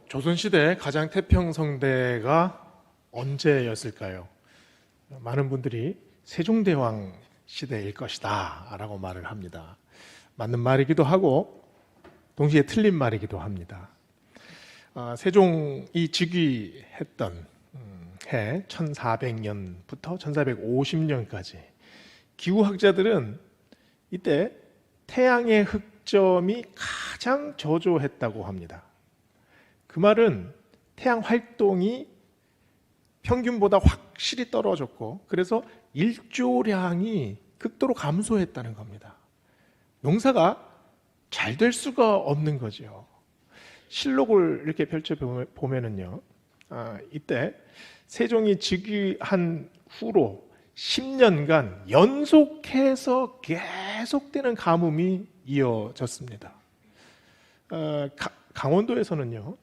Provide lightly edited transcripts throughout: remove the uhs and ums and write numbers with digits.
조선시대 가장 태평성대가 언제였을까요? 많은 분들이 세종대왕 시대일 것이다 라고 말을 합니다. 맞는 말이기도 하고 동시에 틀린 말이기도 합니다. 세종이 즉위했던 해 1400년부터 1450년까지 기후학자들은 이때 태양의 흑점이 가장 저조했다고 합니다. 그 말은 태양 활동이 평균보다 확실히 떨어졌고 그래서 일조량이 극도로 감소했다는 겁니다. 농사가 잘 될 수가 없는 거죠. 실록을 이렇게 펼쳐보면은요, 이때 세종이 즉위한 후로 10년간 연속해서 계속되는 가뭄이 이어졌습니다. 강원도에서는요,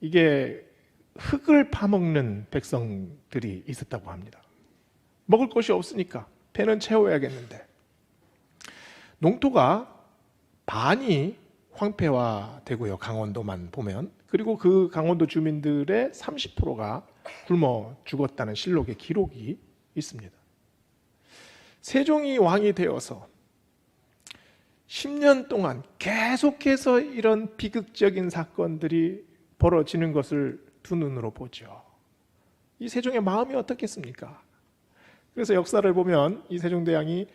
이게 흙을 파먹는 백성들이 있었다고 합니다. 먹을 것이 없으니까 배는 채워야겠는데 농토가 반이 황폐화되고요, 강원도만 보면. 그리고 그 강원도 주민들의 30%가 굶어 죽었다는 실록의 기록이 있습니다. 세종이 왕이 되어서 10년 동안 계속해서 이런 비극적인 사건들이 벌어지는 것을 두 눈으로 보죠. 이 세종의 마음이 어떻겠습니까? 그래서 역사를 보면 이 세종대왕이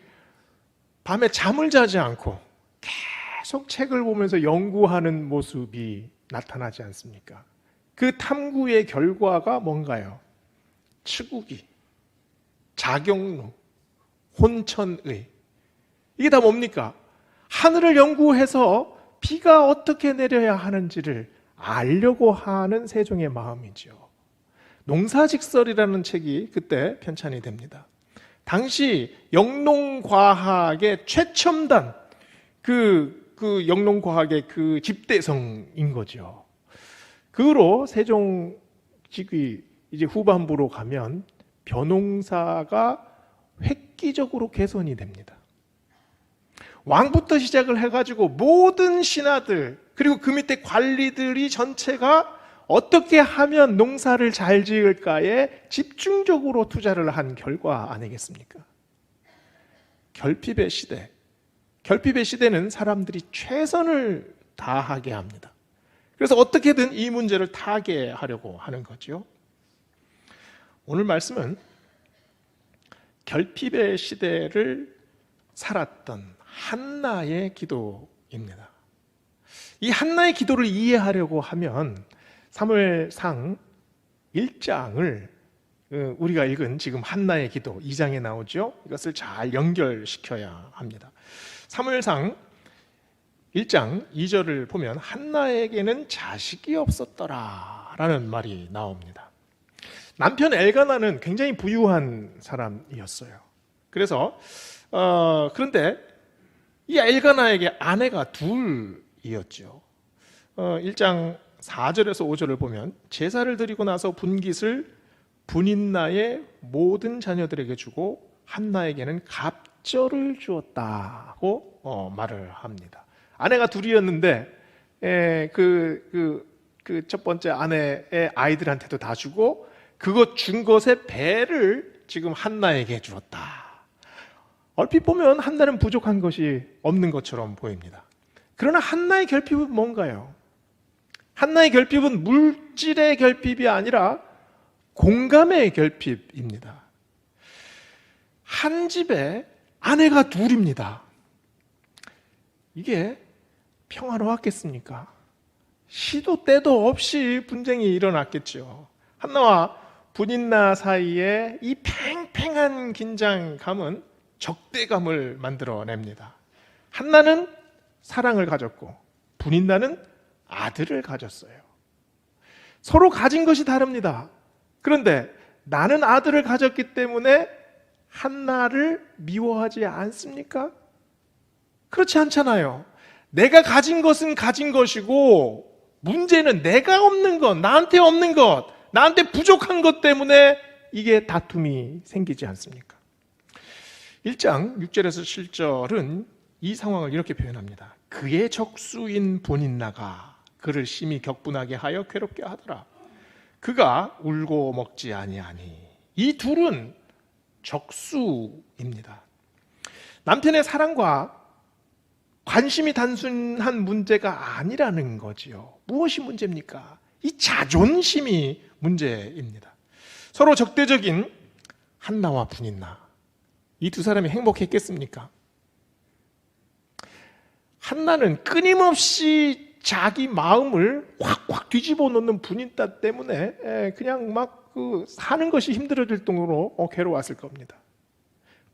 밤에 잠을 자지 않고 계속 책을 보면서 연구하는 모습이 나타나지 않습니까? 그 탐구의 결과가 뭔가요? 치국이, 자경루, 혼천의, 이게 다 뭡니까? 하늘을 연구해서 비가 어떻게 내려야 하는지를 알려고 하는 세종의 마음이죠. 농사직설이라는 책이 그때 편찬이 됩니다. 당시 영농과학의 최첨단 그 영농과학의 그 집대성인 거죠. 그 후로 세종 즉위 이제 후반부로 가면 벼농사가 획기적으로 개선이 됩니다. 왕부터 시작을 해가지고 모든 신하들 그리고 그 밑에 관리들이 전체가 어떻게 하면 농사를 잘 지을까에 집중적으로 투자를 한 결과 아니겠습니까? 결핍의 시대. 결핍의 시대는 사람들이 최선을 다하게 합니다. 그래서 어떻게든 이 문제를 타개하려고 하는 거죠. 오늘 말씀은 결핍의 시대를 살았던 한나의 기도입니다. 이 한나의 기도를 이해하려고 하면 사무엘상 1장을 우리가 읽은 지금 한나의 기도 2장에 나오죠. 이것을 잘 연결시켜야 합니다. 사무엘상 1장 2절을 보면 한나에게는 자식이 없었더라 라는 말이 나옵니다. 남편 엘가나는 굉장히 부유한 사람이었어요. 그래서 그런데 이 엘가나에게 아내가 둘이었죠. 1장 4절에서 5절을 보면 제사를 드리고 나서 분깃을 분인나의 모든 자녀들에게 주고 한나에게는 갑절을 주었다고 말을 합니다. 아내가 둘이었는데 그 첫 번째 아내의 아이들한테도 다 주고 그것 준 것의 배를 지금 한나에게 주었다. 얼핏 보면 한나는 부족한 것이 없는 것처럼 보입니다. 그러나 한나의 결핍은 뭔가요? 한나의 결핍은 물질의 결핍이 아니라 공감의 결핍입니다. 한 집에 아내가 둘입니다. 이게 평화로웠겠습니까? 시도 때도 없이 분쟁이 일어났겠죠. 한나와 분인나 사이에 이 팽팽한 긴장감은 적대감을 만들어냅니다. 한나는 사랑을 가졌고 분인나는 아들을 가졌어요. 서로 가진 것이 다릅니다. 그런데 나는 아들을 가졌기 때문에 한나를 미워하지 않습니까? 그렇지 않잖아요. 내가 가진 것은 가진 것이고 문제는 내가 없는 것, 나한테 없는 것, 나한테 부족한 것 때문에 이게 다툼이 생기지 않습니까? 1장 6절에서 7절은 이 상황을 이렇게 표현합니다. 그의 적수인 분인나가 그를 심히 격분하게 하여 괴롭게 하더라. 그가 울고 먹지 아니하니. 이 둘은 적수입니다. 남편의 사랑과 관심이 단순한 문제가 아니라는 거지요. 무엇이 문제입니까? 이 자존심이 문제입니다. 서로 적대적인 한나와 분인나, 이 두 사람이 행복했겠습니까? 한나는 끊임없이 자기 마음을 확확 뒤집어 놓는 분인나 때문에 그냥 막 사는 것이 힘들어질 정도로 괴로웠을 겁니다.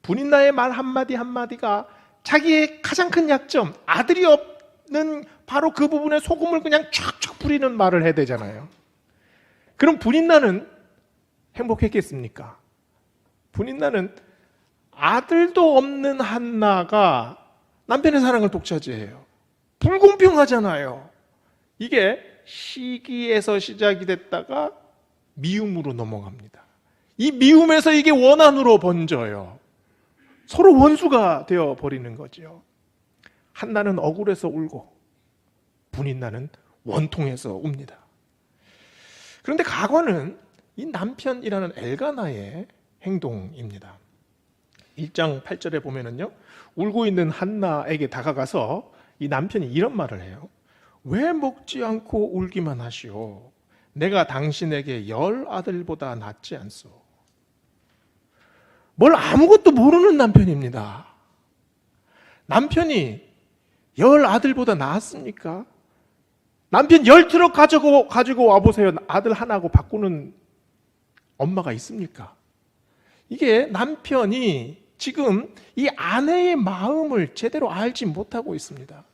분인나의 말 한마디 한마디가 자기의 가장 큰 약점, 아들이 없는 바로 그 부분에 소금을 그냥 촥촥 뿌리는 말을 해야 되잖아요. 그럼 분인나는 행복했겠습니까? 분인나는 아들도 없는 한나가 남편의 사랑을 독차지해요. 불공평하잖아요. 이게 시기에서 시작이 됐다가 미움으로 넘어갑니다. 이 미움에서 이게 원한으로 번져요. 서로 원수가 되어버리는 거죠. 한나는 억울해서 울고 분인나는 원통해서 웁니다. 그런데 가관은 이 남편이라는 엘가나의 행동입니다. 1장 8절에 보면은요, 울고 있는 한나에게 다가가서 이 남편이 이런 말을 해요. 왜 먹지 않고 울기만 하시오? 내가 당신에게 10 아들보다 낫지 않소. 뭘 아무것도 모르는 남편입니다. 남편이 10 아들보다 나았습니까? 남편 10트럭 가지고 와보세요. 아들 하나하고 바꾸는 엄마가 있습니까? 이게 남편이 지금 이 아내의 마음을 제대로 알지 못하고 있습니다.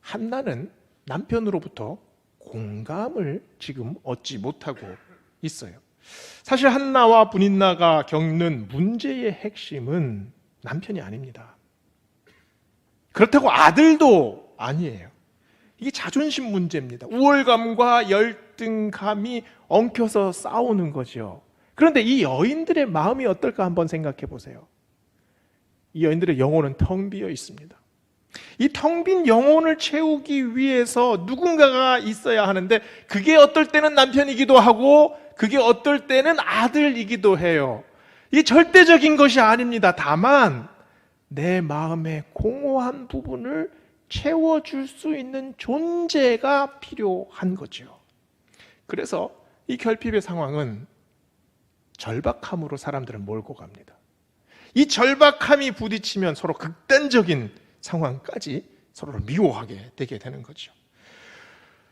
한나는 남편으로부터 공감을 지금 얻지 못하고 있어요. 사실 한나와 분인나가 겪는 문제의 핵심은 남편이 아닙니다. 그렇다고 아들도 아니에요. 이게 자존심 문제입니다. 우월감과 열등감이 엉켜서 싸우는 거죠. 그런데 이 여인들의 마음이 어떨까 한번 생각해 보세요. 이 여인들의 영혼은 텅 비어 있습니다. 이 텅 빈 영혼을 채우기 위해서 누군가가 있어야 하는데, 그게 어떨 때는 남편이기도 하고 그게 어떨 때는 아들이기도 해요. 이게 절대적인 것이 아닙니다. 다만 내 마음의 공허한 부분을 채워줄 수 있는 존재가 필요한 거죠. 그래서 이 결핍의 상황은 절박함으로 사람들을 몰고 갑니다. 이 절박함이 부딪히면 서로 극단적인 상황까지 서로를 미워하게 되게 되는 거죠.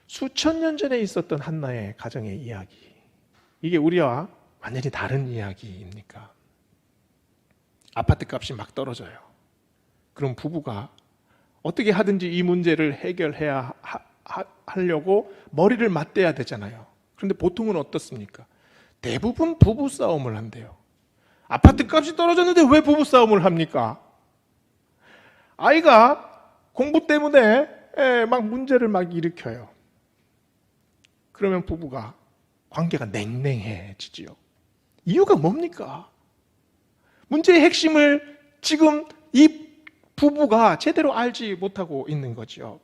수천 년 전에 있었던 한나의 가정의 이야기, 이게 우리와 완전히 다른 이야기입니까? 아파트 값이 막 떨어져요. 그럼 부부가 어떻게 하든지 이 문제를 해결해야 하려고 머리를 맞대야 되잖아요. 그런데 보통은 어떻습니까? 대부분 부부 싸움을 한대요. 아파트 값이 떨어졌는데 왜 부부 싸움을 합니까? 아이가 공부 때문에 막 문제를 막 일으켜요. 그러면 부부가 관계가 냉랭해지지요. 이유가 뭡니까? 문제의 핵심을 지금 이 부부가 제대로 알지 못하고 있는 거죠.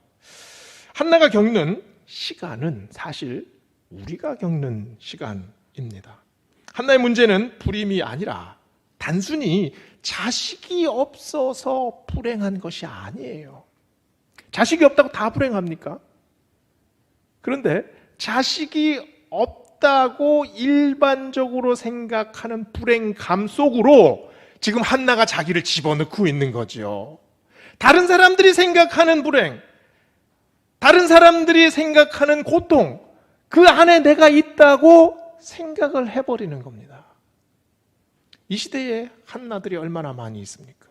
한나가 겪는 시간은 사실 우리가 겪는 시간입니다. 한나의 문제는 불임이 아니라 단순히 자식이 없어서 불행한 것이 아니에요. 자식이 없다고 다 불행합니까? 그런데 자식이 없다고 일반적으로 생각하는 불행감 속으로 지금 한나가 자기를 집어넣고 있는 거죠. 다른 사람들이 생각하는 불행, 다른 사람들이 생각하는 고통, 그 안에 내가 있다고 생각을 해버리는 겁니다. 이 시대에 한나들이 얼마나 많이 있습니까?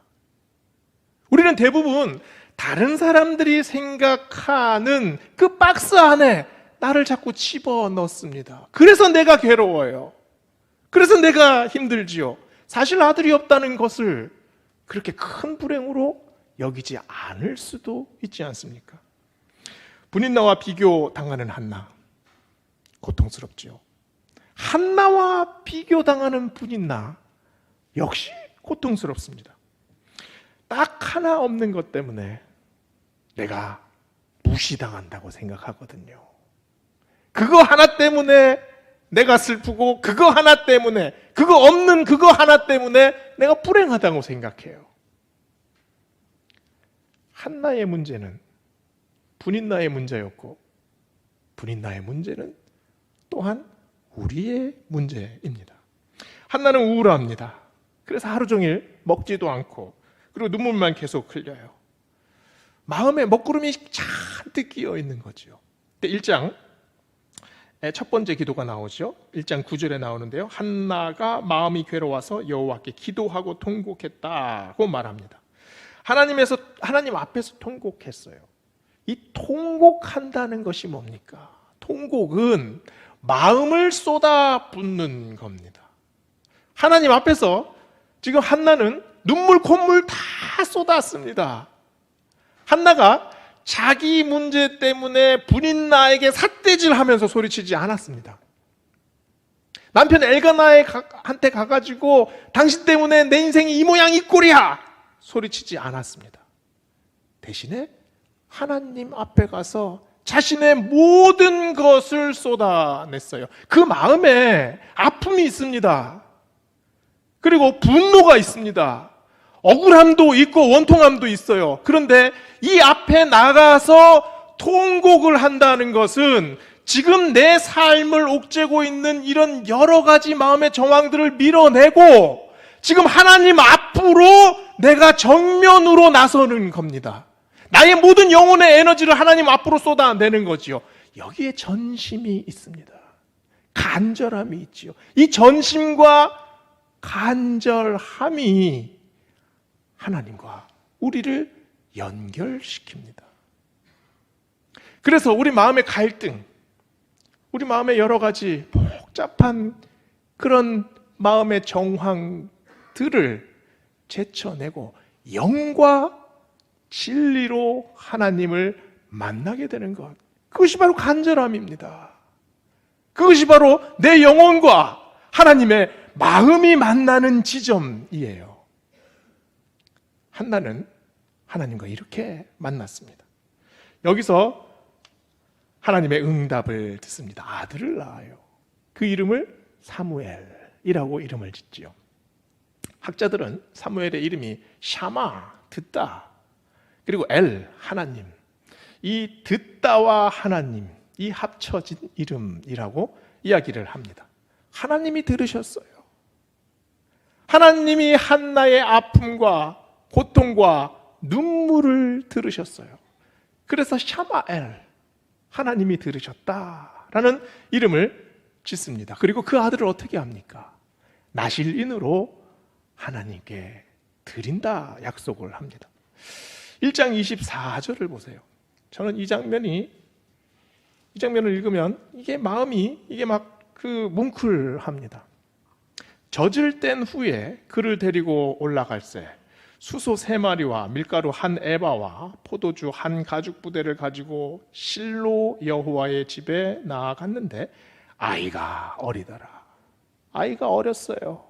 우리는 대부분 다른 사람들이 생각하는 그 박스 안에 나를 자꾸 집어넣습니다. 그래서 내가 괴로워요. 그래서 내가 힘들지요. 사실 아들이 없다는 것을 그렇게 큰 불행으로 여기지 않을 수도 있지 않습니까? 분인나와 비교당하는 한나, 고통스럽지요. 한나와 비교당하는 분인나 역시 고통스럽습니다. 딱 하나 없는 것 때문에 내가 무시당한다고 생각하거든요. 그거 하나 때문에 내가 슬프고 그거 하나 때문에, 그거 없는 그거 하나 때문에 내가 불행하다고 생각해요. 한나의 문제는 분인나의 문제였고 분인나의 문제는 또한 우리의 문제입니다. 한나는 우울합니다. 그래서 하루 종일 먹지도 않고 그리고 눈물만 계속 흘려요. 마음에 먹구름이 잔뜩 끼어 있는 거죠. 1장 첫 번째 기도가 나오죠. 1장 9절에 나오는데요. 한나가 마음이 괴로워서 여호와께 기도하고 통곡했다고 말합니다. 하나님 앞에서 통곡했어요. 이 통곡한다는 것이 뭡니까? 통곡은 마음을 쏟아붓는 겁니다. 하나님 앞에서 지금 한나는 눈물 콧물 다 쏟았습니다. 한나가 자기 문제 때문에 분인나에게 삿대질하면서 소리치지 않았습니다. 남편 엘가나한테 가가지고 당신 때문에 내 인생이 이 모양 이 꼴이야 소리치지 않았습니다. 대신에 하나님 앞에 가서 자신의 모든 것을 쏟아냈어요. 그 마음에 아픔이 있습니다. 그리고 분노가 있습니다. 억울함도 있고 원통함도 있어요. 그런데 이 앞에 나가서 통곡을 한다는 것은 지금 내 삶을 옥죄고 있는 이런 여러 가지 마음의 정황들을 밀어내고 지금 하나님 앞으로 내가 정면으로 나서는 겁니다. 나의 모든 영혼의 에너지를 하나님 앞으로 쏟아내는 거지요. 여기에 전심이 있습니다. 간절함이 있지요. 이 전심과 간절함이 하나님과 우리를 연결시킵니다. 그래서 우리 마음의 갈등, 우리 마음의 여러 가지 복잡한 그런 마음의 정황들을 제쳐내고 영과 진리로 하나님을 만나게 되는 것, 그것이 바로 간절함입니다. 그것이 바로 내 영혼과 하나님의 마음이 만나는 지점이에요. 한나는 하나님과 이렇게 만났습니다. 여기서 하나님의 응답을 듣습니다. 아들을 낳아요. 그 이름을 사무엘이라고 이름을 짓지요. 학자들은 사무엘의 이름이 샤마, 듣다, 그리고 엘, 하나님, 이 듣다와 하나님, 이 합쳐진 이름이라고 이야기를 합니다. 하나님이 들으셨어요. 하나님이 한나의 아픔과 고통과 눈물을 들으셨어요. 그래서 샤마엘, 하나님이 들으셨다라는 이름을 짓습니다. 그리고 그 아들을 어떻게 합니까? 나실인으로 하나님께 드린다 약속을 합니다. 1장 24절을 보세요. 저는 이 장면을 읽으면 이게 마음이 막 뭉클합니다. 젖을 뗀 후에 그를 데리고 올라갈새 수소 3마리와 밀가루 1에바와 포도주 1가죽 부대를 가지고 실로 여호와의 집에 나아갔는데 아이가 어리더라. 아이가 어렸어요.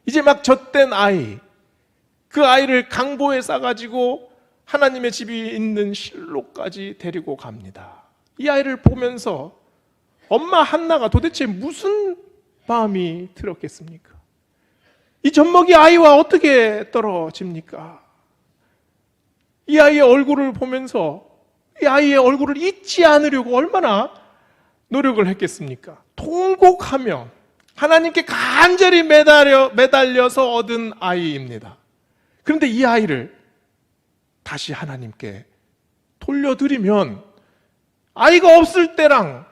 이제 막 젖된 아이, 그 아이를 강보에 싸가지고 하나님의 집이 있는 실로까지 데리고 갑니다. 이 아이를 보면서 엄마 한나가 도대체 무슨 마음이 들었겠습니까? 이 젖먹이 아이와 어떻게 떨어집니까? 이 아이의 얼굴을 보면서 이 아이의 얼굴을 잊지 않으려고 얼마나 노력을 했겠습니까? 통곡하며 하나님께 간절히 매달려서 얻은 아이입니다. 그런데 이 아이를 다시 하나님께 돌려드리면 아이가 없을 때랑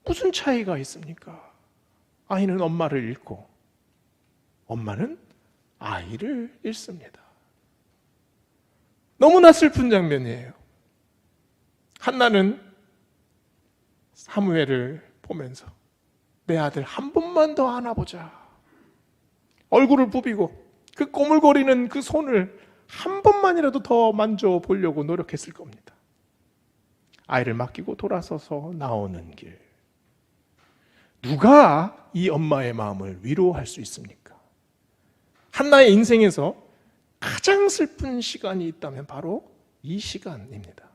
무슨 차이가 있습니까? 아이는 엄마를 잃고 엄마는 아이를 잃습니다. 너무나 슬픈 장면이에요. 한나는 사무엘을 보면서 내 아들 한 번만 더 안아보자. 얼굴을 부비고 그 꼬물거리는 그 손을 한 번만이라도 더 만져보려고 노력했을 겁니다. 아이를 맡기고 돌아서서 나오는 길. 누가 이 엄마의 마음을 위로할 수 있습니까? 한나의 인생에서 가장 슬픈 시간이 있다면 바로 이 시간입니다.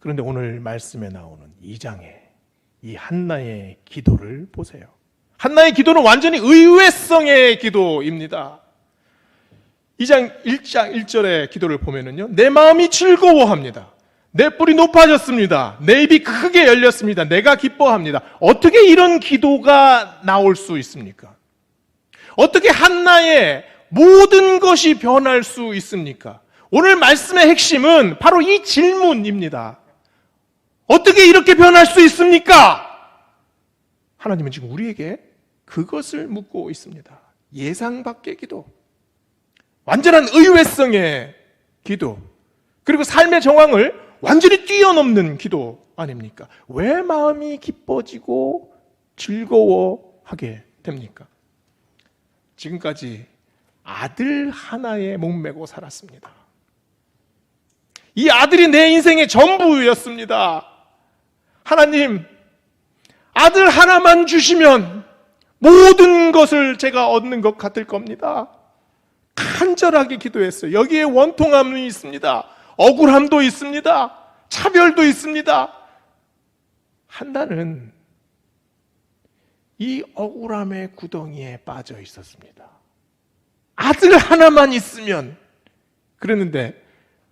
그런데 오늘 말씀에 나오는 2장의 이 한나의 기도를 보세요. 한나의 기도는 완전히 의외성의 기도입니다. 2장 1절의 기도를 보면은요, 내 마음이 즐거워합니다. 내 뿔이 높아졌습니다. 내 입이 크게 열렸습니다. 내가 기뻐합니다. 어떻게 이런 기도가 나올 수 있습니까? 어떻게 한나의 모든 것이 변할 수 있습니까? 오늘 말씀의 핵심은 바로 이 질문입니다. 어떻게 이렇게 변할 수 있습니까? 하나님은 지금 우리에게 그것을 묻고 있습니다. 예상 밖의 기도, 완전한 의외성의 기도, 그리고 삶의 정황을 완전히 뛰어넘는 기도 아닙니까? 왜 마음이 기뻐지고 즐거워하게 됩니까? 지금까지 아들 하나에 목매고 살았습니다. 이 아들이 내 인생의 전부였습니다. 하나님, 아들 하나만 주시면 모든 것을 제가 얻는 것 같을 겁니다. 간절하게 기도했어요. 여기에 원통함이 있습니다. 억울함도 있습니다. 차별도 있습니다. 한나는 이 억울함의 구덩이에 빠져 있었습니다. 아들 하나만 있으면. 그랬는데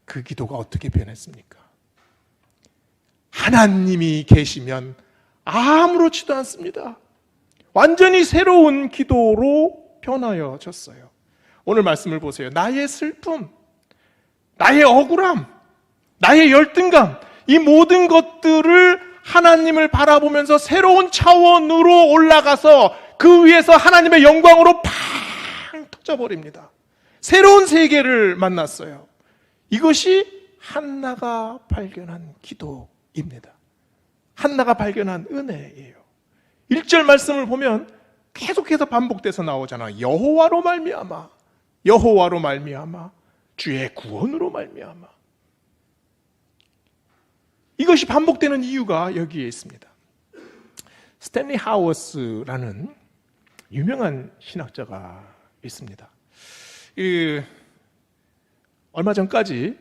그 기도가 어떻게 변했습니까? 하나님이 계시면 아무렇지도 않습니다. 완전히 새로운 기도로 변하여졌어요. 오늘 말씀을 보세요. 나의 슬픔, 나의 억울함, 나의 열등감, 이 모든 것들을 하나님을 바라보면서 새로운 차원으로 올라가서 그 위에서 하나님의 영광으로 팡 터져버립니다. 새로운 세계를 만났어요. 이것이 한나가 발견한 기도입니다. 한나가 발견한 은혜예요. 1절 말씀을 보면 계속해서 반복돼서 나오잖아. 여호와로 말미암아, 여호와로 말미암아, 주의 구원으로 말미암아. 이것이 반복되는 이유가 여기에 있습니다. 스탠리 하워스라는 유명한 신학자가 있습니다. 얼마 전까지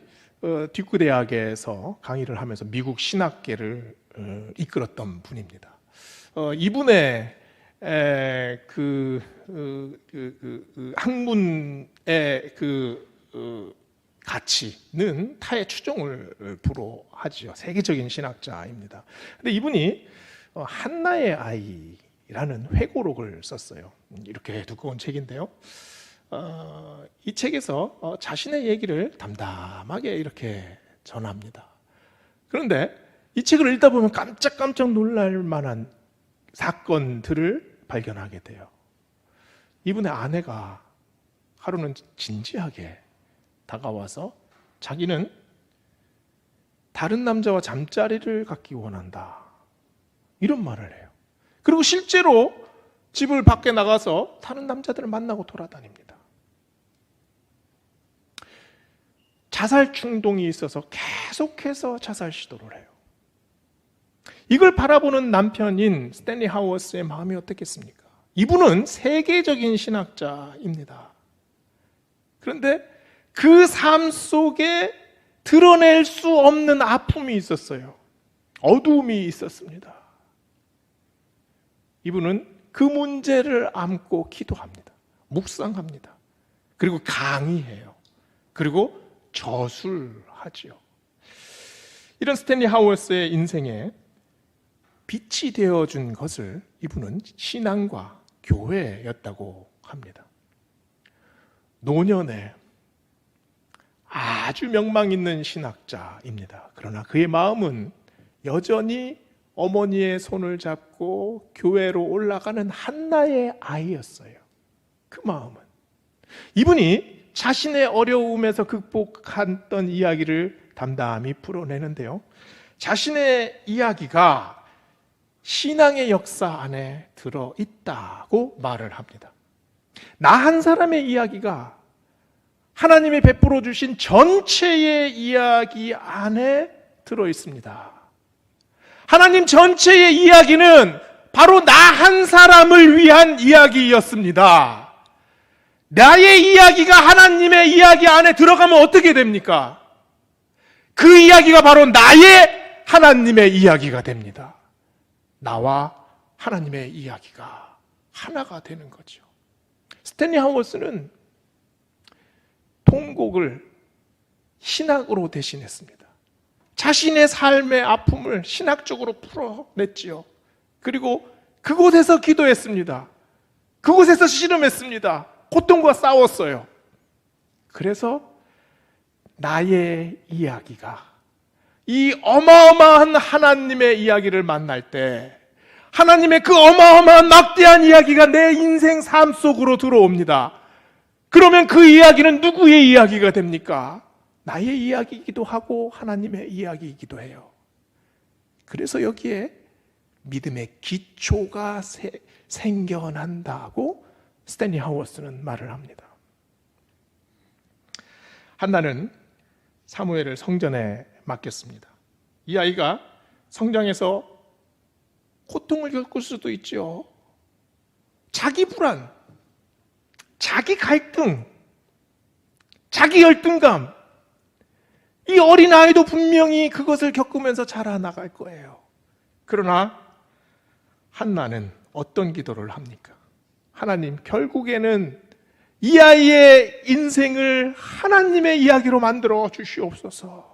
듀크 대학에서 강의를 하면서 미국 신학계를 이끌었던 분입니다. 이분의 학문의 가치는 타의 추종을 불허하지요. 세계적인 신학자입니다. 근데 이분이 한나의 아이라는 회고록을 썼어요. 이렇게 두꺼운 책인데요. 이 책에서 자신의 얘기를 담담하게 이렇게 전합니다. 그런데 이 책을 읽다 보면 깜짝깜짝 놀랄 만한 사건들을 발견하게 돼요. 이분의 아내가 하루는 진지하게 다가와서 자기는 다른 남자와 잠자리를 갖기 원한다, 이런 말을 해요. 그리고 실제로 집을 밖에 나가서 다른 남자들을 만나고 돌아다닙니다. 자살 충동이 있어서 계속해서 자살 시도를 해요. 이걸 바라보는 남편인 스탠리 하워스의 마음이 어떻겠습니까? 이분은 세계적인 신학자입니다. 그런데 그 삶 속에 드러낼 수 없는 아픔이 있었어요. 어두움이 있었습니다. 이분은 그 문제를 안고 기도합니다. 묵상합니다. 그리고 강의해요. 그리고 저술하지요. 이런 스탠리 하워스의 인생에 빛이 되어준 것을 이분은 신앙과 교회였다고 합니다. 노년에 아주 명망 있는 신학자입니다. 그러나 그의 마음은 여전히 어머니의 손을 잡고 교회로 올라가는 한나의 아이였어요. 그 마음은. 이분이 자신의 어려움에서 극복했던 이야기를 담담히 풀어내는데요. 자신의 이야기가 신앙의 역사 안에 들어있다고 말을 합니다. 나 한 사람의 이야기가 하나님이 베풀어 주신 전체의 이야기 안에 들어있습니다. 하나님 전체의 이야기는 바로 나 한 사람을 위한 이야기였습니다. 나의 이야기가 하나님의 이야기 안에 들어가면 어떻게 됩니까? 그 이야기가 바로 나의 하나님의 이야기가 됩니다. 나와 하나님의 이야기가 하나가 되는 거죠. 스탠리 하워스는 통곡을 신학으로 대신했습니다. 자신의 삶의 아픔을 신학적으로 풀어냈지요. 그리고 그곳에서 기도했습니다. 그곳에서 씨름했습니다. 고통과 싸웠어요. 그래서 나의 이야기가 이 어마어마한 하나님의 이야기를 만날 때 하나님의 그 어마어마한 막대한 이야기가 내 인생 삶 속으로 들어옵니다. 그러면 그 이야기는 누구의 이야기가 됩니까? 나의 이야기이기도 하고 하나님의 이야기이기도 해요. 그래서 여기에 믿음의 기초가 생겨난다고 스탠리 하워스는 말을 합니다. 한나는 사무엘을 성전에 맡겼습니다. 이 아이가 성장해서 고통을 겪을 수도 있죠. 자기 불안, 자기 갈등, 자기 열등감, 이 어린아이도 분명히 그것을 겪으면서 자라나갈 거예요. 그러나 한나는 어떤 기도를 합니까? 하나님, 결국에는 이 아이의 인생을 하나님의 이야기로 만들어 주시옵소서.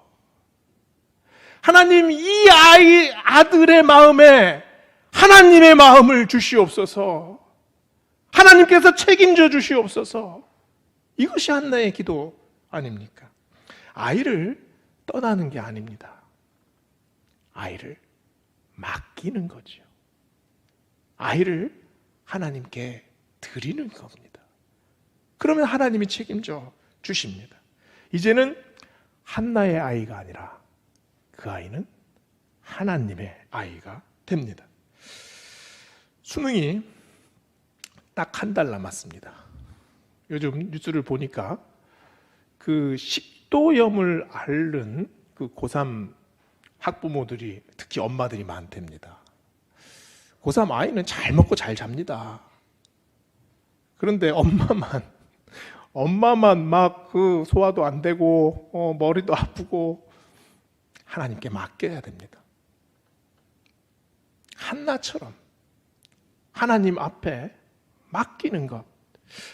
하나님, 이 아들의 마음에 하나님의 마음을 주시옵소서. 하나님께서 책임져 주시옵소서. 이것이 한나의 기도 아닙니까? 아이를 떠나는 게 아닙니다. 아이를 맡기는 거죠. 아이를 하나님께 드리는 겁니다. 그러면 하나님이 책임져 주십니다. 이제는 한나의 아이가 아니라 그 아이는 하나님의 아이가 됩니다. 수능이 딱 한 달 남았습니다. 요즘 뉴스를 보니까 그 식도염을 앓는 그 고3 학부모들이, 특히 엄마들이 많답니다. 고3 아이는 잘 먹고 잘 잡니다. 그런데 엄마만 막 그 소화도 안 되고 머리도 아프고 하나님께 맡겨야 됩니다. 한나처럼 하나님 앞에 맡기는 것.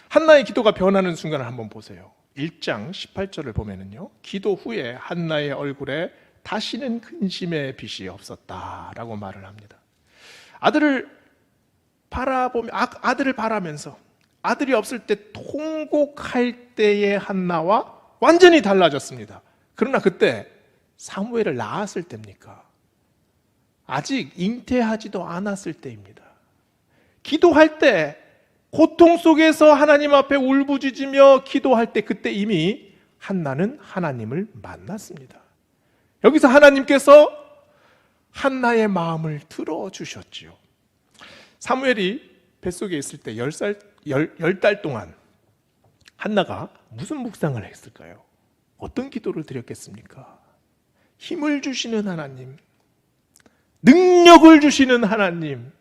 한나의 기도가 변하는 순간을 한번 보세요. 1장 18절을 보면은요, 기도 후에 한나의 얼굴에 다시는 근심의 빛이 없었다라고 말을 합니다. 아들을 바라면서 아들이 없을 때 통곡할 때의 한나와 완전히 달라졌습니다. 그러나 그때 사무엘을 낳았을 때입니까? 아직 잉태하지도 않았을 때입니다. 기도할 때, 고통 속에서 하나님 앞에 울부짖으며 기도할 때, 그때 이미 한나는 하나님을 만났습니다. 여기서 하나님께서 한나의 마음을 들어주셨지요. 사무엘이 뱃속에 있을 때 10달 동안 한나가 무슨 묵상을 했을까요? 어떤 기도를 드렸겠습니까? 힘을 주시는 하나님, 능력을 주시는 하나님,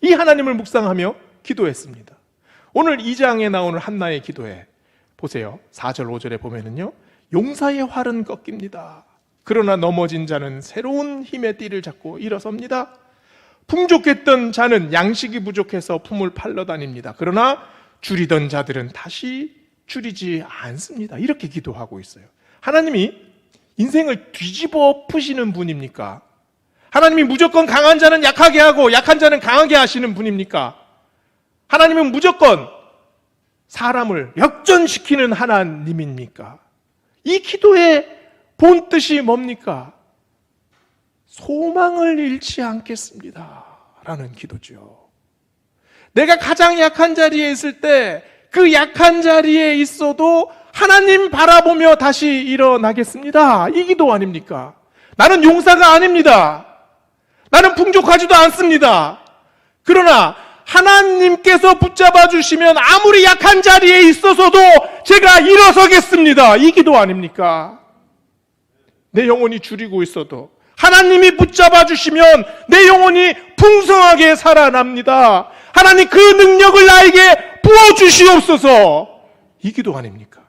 이 하나님을 묵상하며 기도했습니다. 오늘 2장에 나오는 한나의 기도에 보세요. 4절 5절에 보면은요, 용사의 활은 꺾입니다. 그러나 넘어진 자는 새로운 힘의 띠를 잡고 일어섭니다. 풍족했던 자는 양식이 부족해서 품을 팔러 다닙니다. 그러나 줄이던 자들은 다시 줄이지 않습니다. 이렇게 기도하고 있어요. 하나님이 인생을 뒤집어 푸시는 분입니까? 하나님이 무조건 강한 자는 약하게 하고 약한 자는 강하게 하시는 분입니까? 하나님은 무조건 사람을 역전시키는 하나님입니까? 이 기도의 본 뜻이 뭡니까? 소망을 잃지 않겠습니다 라는 기도죠. 내가 가장 약한 자리에 있을 때 그 약한 자리에 있어도 하나님 바라보며 다시 일어나겠습니다. 이 기도 아닙니까? 나는 용사가 아닙니다. 나는 풍족하지도 않습니다. 그러나 하나님께서 붙잡아 주시면 아무리 약한 자리에 있어서도 제가 일어서겠습니다. 이 기도 아닙니까? 내 영혼이 줄이고 있어도 하나님이 붙잡아 주시면 내 영혼이 풍성하게 살아납니다. 하나님, 그 능력을 나에게 부어주시옵소서. 이 기도 아닙니까?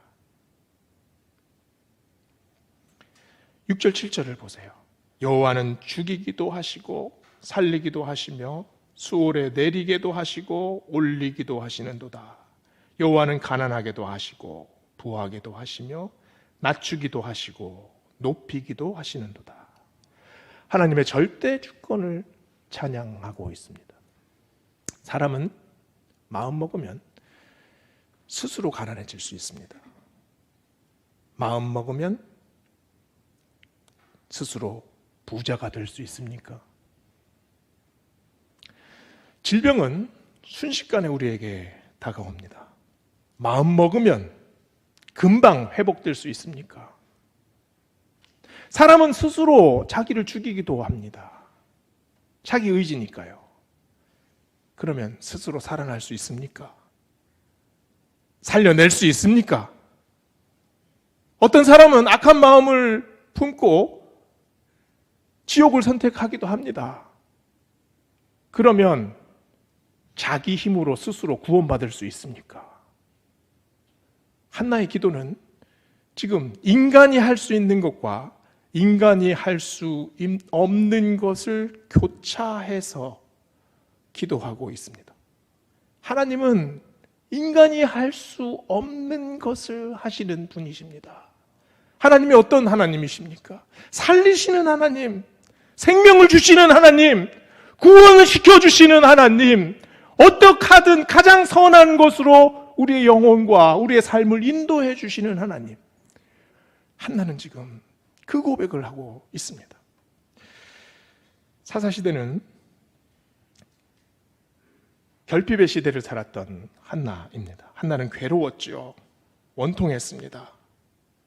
6절 7절을 보세요. 여호와는 죽이기도 하시고 살리기도 하시며 수월에 내리게도 하시고 올리기도 하시는도다. 여호와는 가난하게도 하시고 부하게도 하시며 낮추기도 하시고 높이기도 하시는도다. 하나님의 절대 주권을 찬양하고 있습니다. 사람은 마음 먹으면 스스로 가난해질 수 있습니다. 마음 먹으면 스스로 부자가 될 수 있습니까? 질병은 순식간에 우리에게 다가옵니다. 마음 먹으면 금방 회복될 수 있습니까? 사람은 스스로 자기를 죽이기도 합니다. 자기 의지니까요. 그러면 스스로 살아날 수 있습니까? 살려낼 수 있습니까? 어떤 사람은 악한 마음을 품고 지옥을 선택하기도 합니다. 그러면 자기 힘으로 스스로 구원받을 수 있습니까? 한나의 기도는 지금 인간이 할 수 있는 것과 인간이 할 수 없는 것을 교차해서 기도하고 있습니다. 하나님은 인간이 할 수 없는 것을 하시는 분이십니다. 하나님이 어떤 하나님이십니까? 살리시는 하나님, 생명을 주시는 하나님, 구원을 시켜주시는 하나님, 어떻게 하든 가장 선한 것으로 우리의 영혼과 우리의 삶을 인도해 주시는 하나님. 한나는 지금 그 고백을 하고 있습니다. 사사시대는 결핍의 시대를 살았던 한나입니다. 한나는 괴로웠죠. 원통했습니다.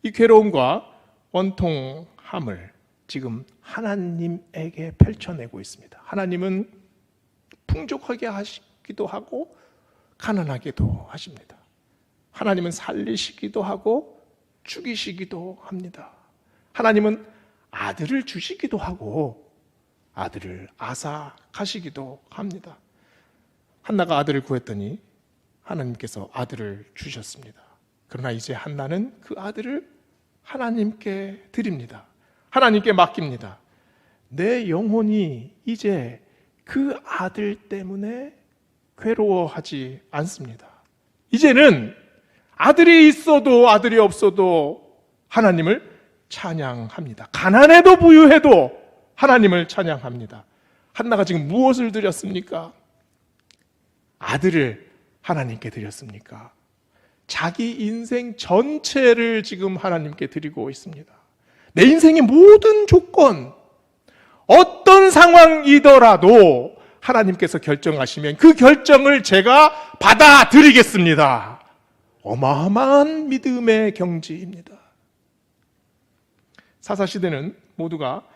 이 괴로움과 원통함을 지금 하나님에게 펼쳐내고 있습니다. 하나님은 풍족하게 하시기도 하고 가난하게도 하십니다. 하나님은 살리시기도 하고 죽이시기도 합니다. 하나님은 아들을 주시기도 하고 아들을 앗아가시기도 합니다. 한나가 아들을 구했더니 하나님께서 아들을 주셨습니다. 그러나 이제 한나는 그 아들을 하나님께 드립니다. 하나님께 맡깁니다. 내 영혼이 이제 그 아들 때문에 괴로워하지 않습니다. 이제는 아들이 있어도 아들이 없어도 하나님을 찬양합니다. 가난해도 부유해도 하나님을 찬양합니다. 한나가 지금 무엇을 드렸습니까? 아들을 하나님께 드렸습니까? 자기 인생 전체를 지금 하나님께 드리고 있습니다. 내 인생의 모든 조건, 어떤 상황이더라도 하나님께서 결정하시면 그 결정을 제가 받아들이겠습니다. 어마어마한 믿음의 경지입니다. 사사시대는 모두가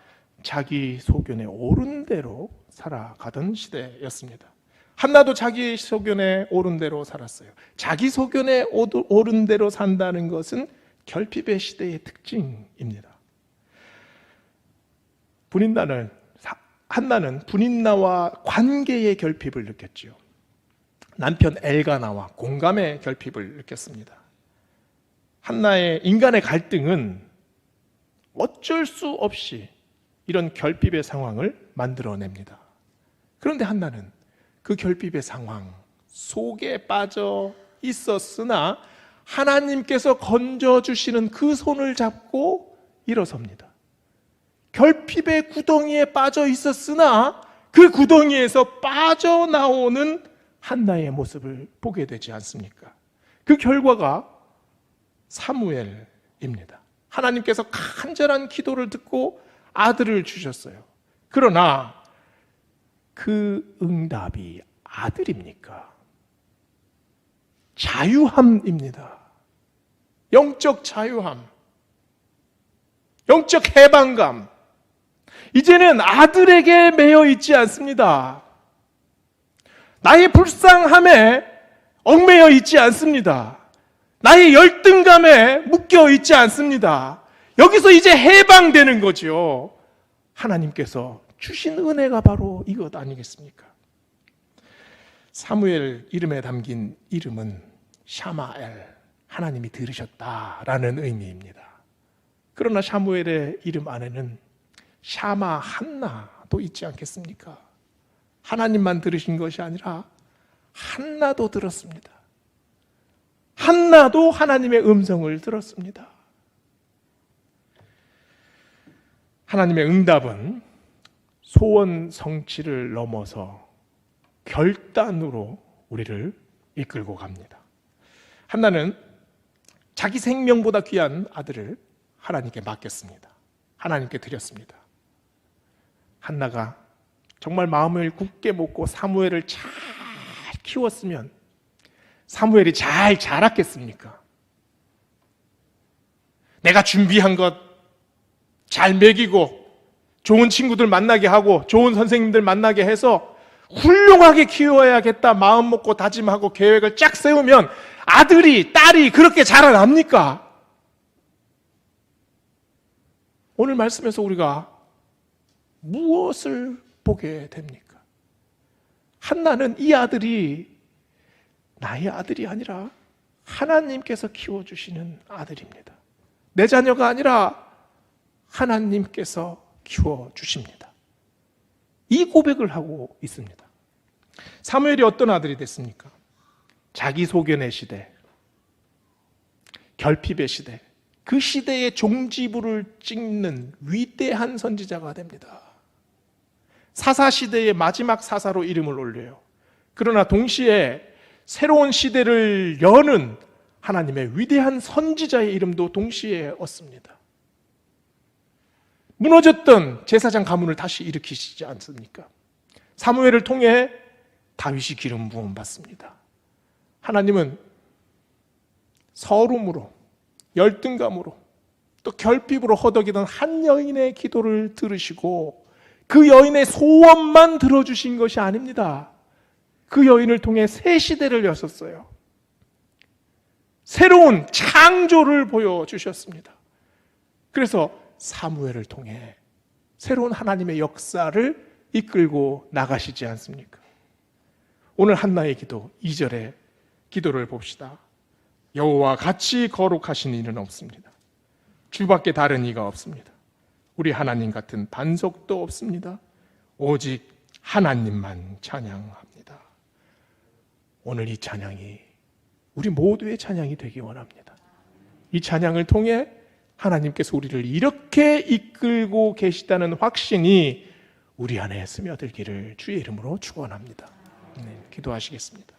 자기 소견에 옳은 대로 살아가던 시대였습니다. 한나도 자기 소견에 옳은 대로 살았어요. 자기 소견에 옳은 대로 산다는 것은 결핍의 시대의 특징입니다. 한나는 분인나와 관계의 결핍을 느꼈지요. 남편 엘가나와 공감의 결핍을 느꼈습니다. 한나의 인간의 갈등은 어쩔 수 없이 이런 결핍의 상황을 만들어냅니다. 그런데 한나는 그 결핍의 상황 속에 빠져 있었으나 하나님께서 건져주시는 그 손을 잡고 일어섭니다. 결핍의 구덩이에 빠져 있었으나 그 구덩이에서 빠져나오는 한나의 모습을 보게 되지 않습니까? 그 결과가 사무엘입니다. 하나님께서 간절한 기도를 듣고 아들을 주셨어요. 그러나 그 응답이 아들입니까? 자유함입니다. 영적 자유함, 영적 해방감. 이제는 아들에게 매여 있지 않습니다. 나의 불쌍함에 얽매여 있지 않습니다. 나의 열등감에 묶여 있지 않습니다. 여기서 이제 해방되는 거죠. 하나님께서 주신 은혜가 바로 이것 아니겠습니까? 사무엘 이름에 담긴 이름은 샤마엘, 하나님이 들으셨다라는 의미입니다. 그러나 사무엘의 이름 안에는 샤마 한나도 있지 않겠습니까? 하나님만 들으신 것이 아니라 한나도 들었습니다. 한나도 하나님의 음성을 들었습니다. 하나님의 응답은 소원 성취를 넘어서 결단으로 우리를 이끌고 갑니다. 한나는 자기 생명보다 귀한 아들을 하나님께 맡겼습니다. 하나님께 드렸습니다. 한나가 정말 마음을 굳게 먹고 사무엘을 잘 키웠으면 사무엘이 잘 자랐겠습니까? 내가 준비한 것 잘 먹이고 좋은 친구들 만나게 하고 좋은 선생님들 만나게 해서 훌륭하게 키워야겠다 마음 먹고 다짐하고 계획을 쫙 세우면 아들이 딸이 그렇게 자라납니까? 오늘 말씀에서 우리가 무엇을 보게 됩니까? 한나는 이 아들이 나의 아들이 아니라 하나님께서 키워주시는 아들입니다. 내 자녀가 아니라 하나님께서 키워주십니다. 이 고백을 하고 있습니다. 사무엘이 어떤 아들이 됐습니까? 자기소견의 시대, 결핍의 시대, 그 시대의 종지부를 찍는 위대한 선지자가 됩니다. 사사시대의 마지막 사사로 이름을 올려요. 그러나 동시에 새로운 시대를 여는 하나님의 위대한 선지자의 이름도 동시에 얻습니다. 무너졌던 제사장 가문을 다시 일으키시지 않습니까? 사무엘을 통해 다윗이 기름 부음 받습니다. 하나님은 서름으로, 열등감으로, 또 결핍으로 허덕이던 한 여인의 기도를 들으시고 그 여인의 소원만 들어주신 것이 아닙니다. 그 여인을 통해 새 시대를 여셨어요. 새로운 창조를 보여주셨습니다. 그래서 사무엘을 통해 새로운 하나님의 역사를 이끌고 나가시지 않습니까? 오늘 한나의 기도 2절의 기도를 봅시다. 여호와 같이 거룩하신 이는 없습니다. 주밖에 다른 이가 없습니다. 우리 하나님 같은 반석도 없습니다. 오직 하나님만 찬양합니다. 오늘 이 찬양이 우리 모두의 찬양이 되기 원합니다. 이 찬양을 통해 하나님께서 우리를 이렇게 이끌고 계시다는 확신이 우리 안에 스며들기를 주의 이름으로 축원합니다. 네, 기도하시겠습니다.